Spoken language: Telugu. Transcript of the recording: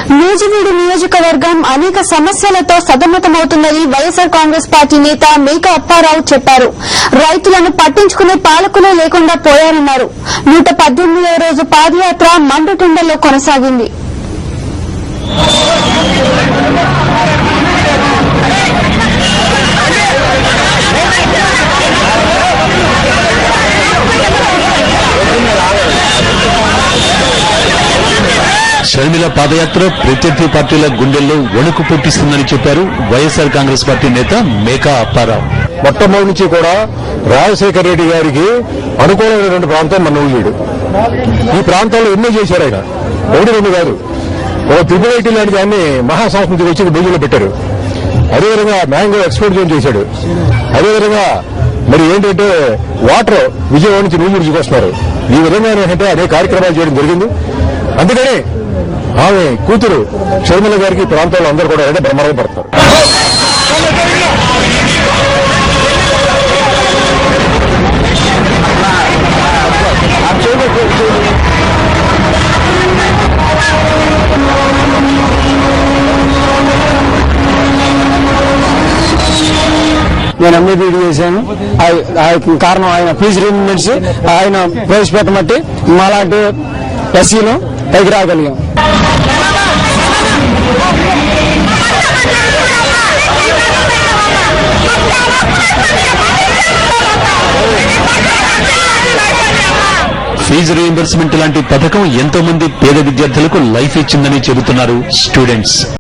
నూజివీడు నియోజకవర్గం అనేక సమస్యలతో సతమతమవుతుందని వైఎస్సార్ కాంగ్రెస్ పార్టీ నేత మేక అప్పారావు చెప్పారు. రైతులను పట్టించుకునే పాలకులే లేకుండా పోయారన్నారు. 118వ రోజు పాదయాత్ర మండుటెండలో కొనసాగింది. షర్మిల పాదయాత్ర ప్రత్యర్థి పార్టీల గుండెల్లో వణుకు పుట్టిస్తుందని చెప్పారు వైఎస్సార్ కాంగ్రెస్ పార్టీ నేత మేకా అప్పారావు. మొట్టమొదటి నుంచి కూడా రాజశేఖర రెడ్డి గారికి అనుకూలమైనటువంటి ప్రాంతం మన నూజివీడు. ఈ ప్రాంతంలో ఎన్నో చేశారు ఆయన, ఒకటి రెండు కాదు. ఒక ట్రిపుల్ లాంటి దాన్ని మహాసంస్కృతికి వచ్చి బీజీలో పెట్టారు. అదేవిధంగా మ్యాంగో ఎక్స్పోర్ట్ జోన్ చేశాడు. అదేవిధంగా మరి ఏంటంటే వాటర్ విజయవాడ నుంచి నూజివీడు చూకొస్తున్నారు. ఈ విధంగా ఏంటంటే అదే కార్యక్రమాలు చేయడం జరిగింది. అందుకని ఆమె కూతురు షర్మిల గారికి ప్రాంతాల్లో అందరూ కూడా అంటే బ్రహ్మాండంగా పడతారు. నేను ఎంబీబీ చేశాను. కారణం ఆయన ఫీజు రీయింబర్స్మెంట్స్ ఆయన ప్రవేశపెట్టమట్టి మాలాంటి ఎస్సీను పైకి రాగలిగాం. ఫీజు రీయింబర్స్మెంట్ లాంటి పథకం ఎంతో మంది పేద విద్యార్థులకు లైఫ్ ఇచ్చిందని చెబుతున్నారు స్టూడెంట్స్.